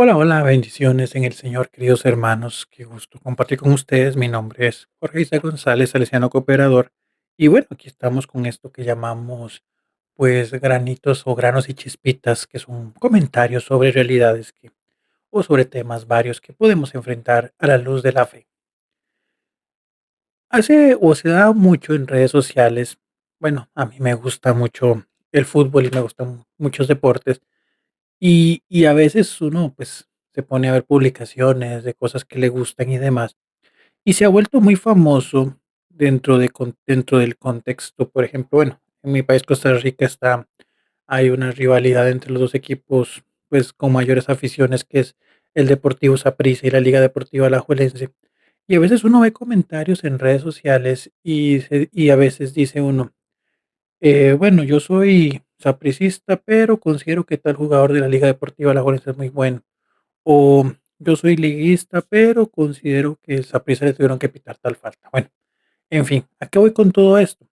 Hola, hola, bendiciones en el Señor, queridos hermanos. Qué gusto compartir con ustedes. Mi nombre es Jorge Isa González, salesiano cooperador. Y bueno, aquí estamos con esto que llamamos, pues, granitos o granos y chispitas, que son comentarios sobre realidades o sobre temas varios que podemos enfrentar a la luz de la fe. Hace o se da mucho en redes sociales. Bueno, a mí me gusta mucho el fútbol y me gustan muchos deportes. Y a veces uno, pues, se pone a ver publicaciones de cosas que le gustan y demás, y se ha vuelto muy famoso dentro del contexto, por ejemplo, bueno, en mi país, Costa Rica, hay una rivalidad entre los 2 equipos, pues, con mayores aficiones, que es el Deportivo Saprissa y la Liga Deportiva Alajuelense. Y a veces uno ve comentarios en redes sociales y a veces dice uno: bueno, yo soy sapricista, pero considero que tal jugador de la Liga Deportiva Alajuelense es muy bueno. O yo soy liguista, pero considero que el Saprissa le tuvieron que pitar tal falta. Bueno, en fin, ¿a qué voy con todo esto?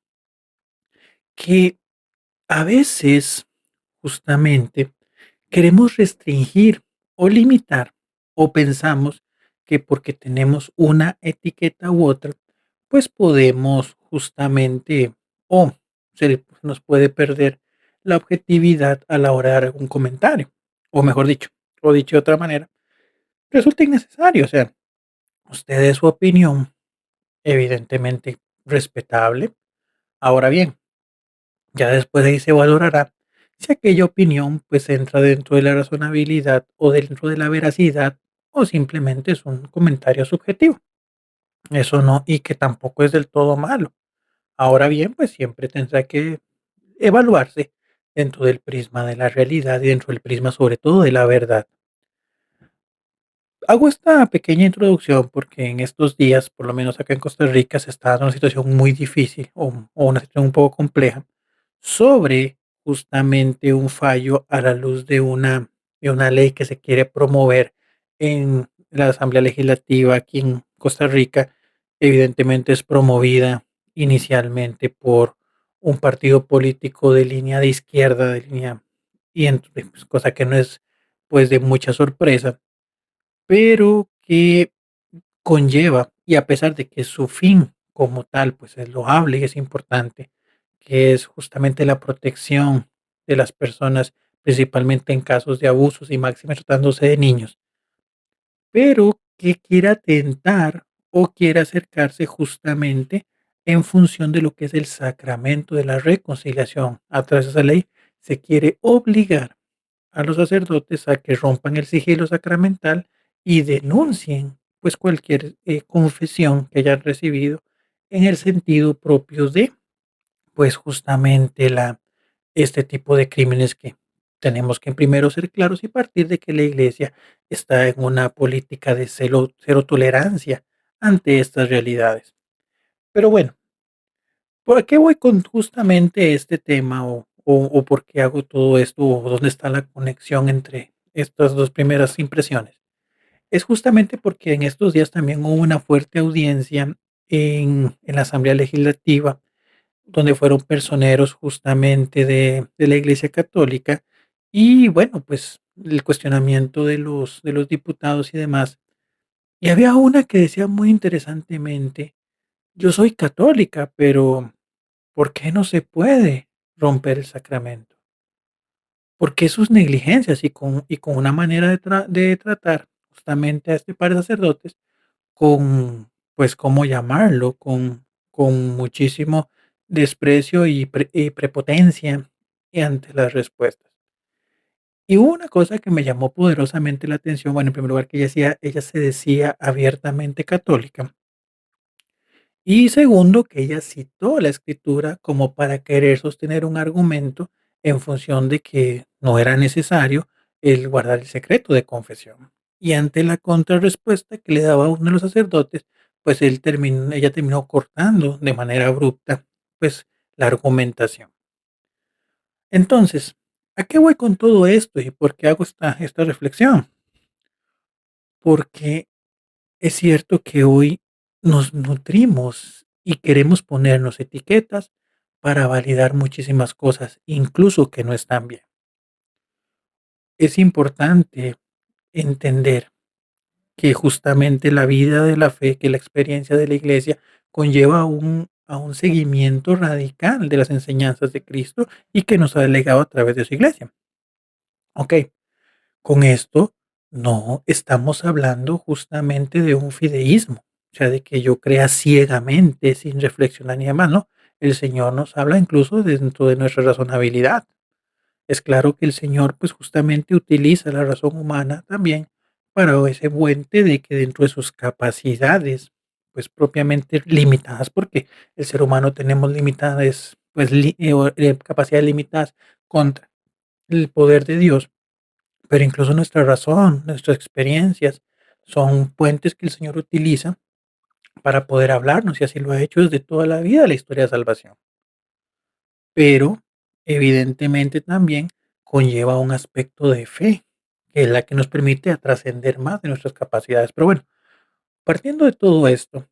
Que a veces, justamente, queremos restringir o limitar, o pensamos que porque tenemos una etiqueta u otra, pues podemos justamente, o se nos puede perder la objetividad a la hora de dar un comentario, o mejor dicho, o dicho de otra manera, resulta innecesario. O sea, usted de su opinión, evidentemente respetable. Ahora bien, ya después de ahí se valorará si aquella opinión pues entra dentro de la razonabilidad o dentro de la veracidad, o simplemente es un comentario subjetivo. Eso no, y que tampoco es del todo malo. Ahora bien, pues siempre tendrá que evaluarse dentro del prisma de la realidad y dentro del prisma sobre todo de la verdad. Hago esta pequeña introducción porque en estos días, por lo menos acá en Costa Rica, se está dando una situación muy difícil o una situación un poco compleja sobre justamente un fallo a la luz de una ley que se quiere promover en la Asamblea Legislativa aquí en Costa Rica. Evidentemente es promovida inicialmente por un partido político de línea de izquierda, pues, cosa que no es pues de mucha sorpresa, pero que conlleva, y a pesar de que su fin como tal, pues, es loable y es importante, que es justamente la protección de las personas, principalmente en casos de abusos y máxime tratándose de niños, pero que quiera atentar o quiera acercarse justamente en función de lo que es el sacramento de la reconciliación. A través de esa ley se quiere obligar a los sacerdotes a que rompan el sigilo sacramental y denuncien, pues, cualquier, confesión que hayan recibido en el sentido propio de, pues, justamente la este tipo de crímenes que tenemos que primero ser claros y partir de que la Iglesia está en una política de cero tolerancia ante estas realidades. Pero bueno, ¿por qué voy con justamente este tema o por qué hago todo esto o dónde está la conexión entre estas 2 primeras impresiones? Es justamente porque en estos días también hubo una fuerte audiencia en la Asamblea Legislativa, donde fueron personeros justamente de la Iglesia Católica y bueno, pues el cuestionamiento de los diputados y demás. Y había una que decía muy interesantemente: "Yo soy católica, pero ¿por qué no se puede romper el sacramento? Porque sus negligencias y con una manera de tratar justamente a este par de sacerdotes con, pues, ¿cómo llamarlo? Con muchísimo desprecio y prepotencia y ante las respuestas. Y hubo una cosa que me llamó poderosamente la atención. Bueno, en primer lugar, que ella se decía abiertamente católica. Y segundo, que ella citó la escritura como para querer sostener un argumento en función de que no era necesario el guardar el secreto de confesión. Y ante la contrarrespuesta que le daba uno de los sacerdotes, pues ella terminó cortando de manera abrupta, pues, la argumentación. Entonces, ¿a qué voy con todo esto y por qué hago esta reflexión? Porque es cierto que hoy nos nutrimos y queremos ponernos etiquetas para validar muchísimas cosas, incluso que no están bien. Es importante entender que justamente la vida de la fe, que la experiencia de la iglesia conlleva a un seguimiento radical de las enseñanzas de Cristo y que nos ha delegado a través de su iglesia. Ok, con esto no estamos hablando justamente de un fideísmo, o sea, de que yo crea ciegamente sin reflexionar ni demás, ¿no? El Señor nos habla incluso dentro de nuestra razonabilidad. Es claro que el Señor, pues, justamente utiliza la razón humana también para ese puente de que dentro de sus capacidades, pues, propiamente limitadas, porque el ser humano tenemos limitadas, pues, capacidades limitadas contra el poder de Dios, pero incluso nuestra razón, nuestras experiencias son puentes que el Señor utiliza para poder hablarnos, y así lo ha hecho desde toda la vida, la historia de salvación. Pero, evidentemente, también conlleva un aspecto de fe, que es la que nos permite a trascender más de nuestras capacidades. Pero bueno, partiendo de todo esto,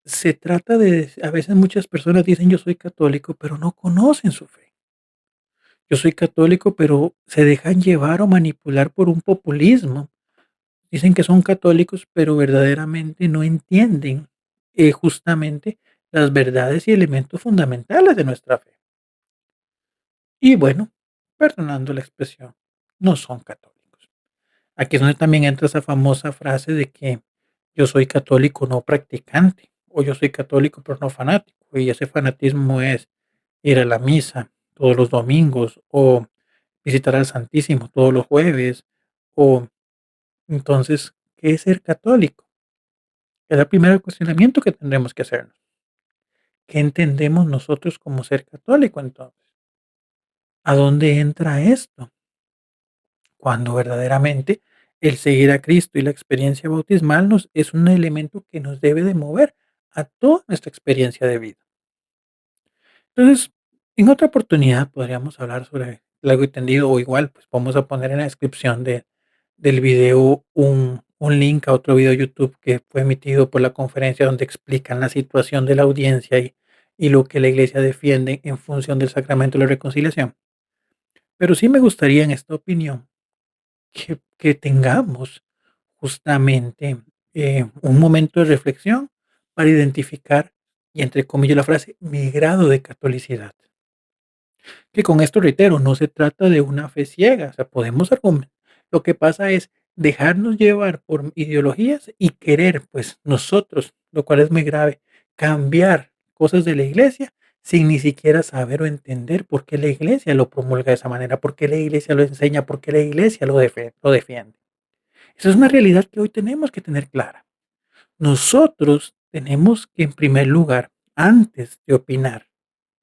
se trata de a veces muchas personas dicen: "Yo soy católico", pero no conocen su fe. Yo soy católico, pero se dejan llevar o manipular por un populismo. Dicen que son católicos, pero verdaderamente no entienden, justamente las verdades y elementos fundamentales de nuestra fe. Y bueno, perdonando la expresión, no son católicos. Aquí es donde también entra esa famosa frase de que yo soy católico no practicante, o yo soy católico pero no fanático, y ese fanatismo es ir a la misa todos los domingos, o visitar al Santísimo todos los jueves, o entonces, ¿qué es ser católico? Es el primer cuestionamiento que tendremos que hacernos. ¿Qué entendemos nosotros como ser católico entonces? ¿A dónde entra esto? Cuando verdaderamente el seguir a Cristo y la experiencia bautismal nos es un elemento que nos debe de mover a toda nuestra experiencia de vida. Entonces, en otra oportunidad podríamos hablar sobre largo y tendido, o igual, pues vamos a poner en la descripción del video un link a otro video de YouTube que fue emitido por la conferencia donde explican la situación de la audiencia y lo que la iglesia defiende en función del sacramento de la reconciliación. Pero sí me gustaría en esta opinión que tengamos justamente, un momento de reflexión para identificar, y entre comillas la frase, mi grado de catolicidad. Que con esto reitero, no se trata de una fe ciega, o sea, podemos argumentar. Lo que pasa es dejarnos llevar por ideologías y querer, pues nosotros, lo cual es muy grave, cambiar cosas de la iglesia sin ni siquiera saber o entender por qué la iglesia lo promulga de esa manera, por qué la iglesia lo enseña, por qué la iglesia lo defiende. Esa es una realidad que hoy tenemos que tener clara. Nosotros tenemos que, en primer lugar, antes de opinar,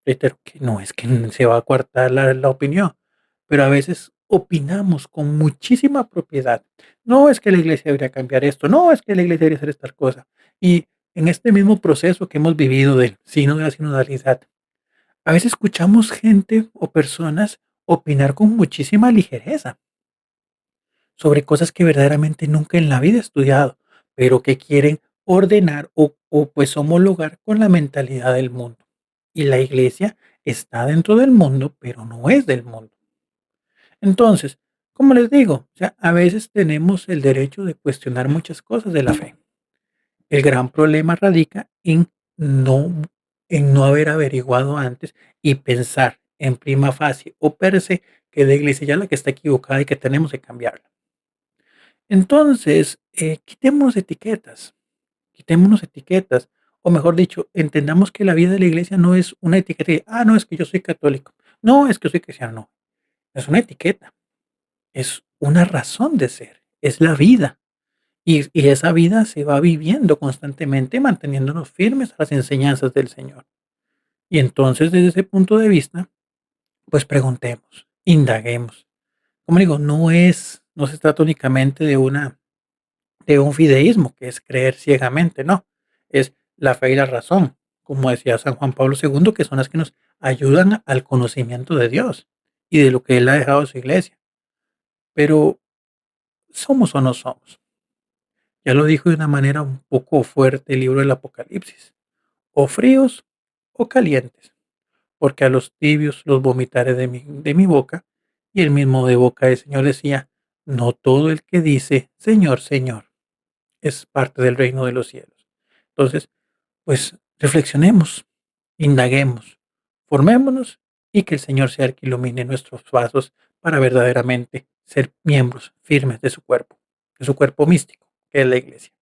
reitero que no es que se va a coartar la opinión, pero a veces opinamos con muchísima propiedad. No es que la iglesia debería cambiar esto, no es que la iglesia debería hacer esta cosa. Y en este mismo proceso que hemos vivido del signo de la sinodalidad, a veces escuchamos gente o personas opinar con muchísima ligereza sobre cosas que verdaderamente nunca en la vida he estudiado, pero que quieren ordenar pues homologar con la mentalidad del mundo. Y la iglesia está dentro del mundo, pero no es del mundo. Entonces, como les digo, o sea, a veces tenemos el derecho de cuestionar muchas cosas de la fe. El gran problema radica no, en no haber averiguado antes y pensar en prima facie o per se que la iglesia ya es la que está equivocada y que tenemos que cambiarla. Entonces, quitémonos etiquetas, o mejor dicho, entendamos que la vida de la iglesia no es una etiqueta de, no, es que yo soy católico, no, es que soy cristiano, no, es una etiqueta, es una razón de ser, es la vida. Y esa vida se va viviendo constantemente, manteniéndonos firmes a las enseñanzas del Señor. Y entonces, desde ese punto de vista, pues preguntemos, indaguemos. Como digo, no se trata únicamente de un fideísmo, que es creer ciegamente, no, es la fe y la razón, como decía San Juan Pablo II, que son las que nos ayudan al conocimiento de Dios y de lo que Él ha dejado a su iglesia. Pero, ¿somos o no somos? Ya lo dijo de una manera un poco fuerte el libro del Apocalipsis, o fríos o calientes, porque a los tibios los vomitaré de mi boca, y el mismo de boca del Señor decía, no todo el que dice Señor, Señor es parte del reino de los cielos. Entonces, pues reflexionemos, indaguemos, formémonos y que el Señor sea el que ilumine nuestros pasos para verdaderamente ser miembros firmes de su cuerpo místico, que es la iglesia.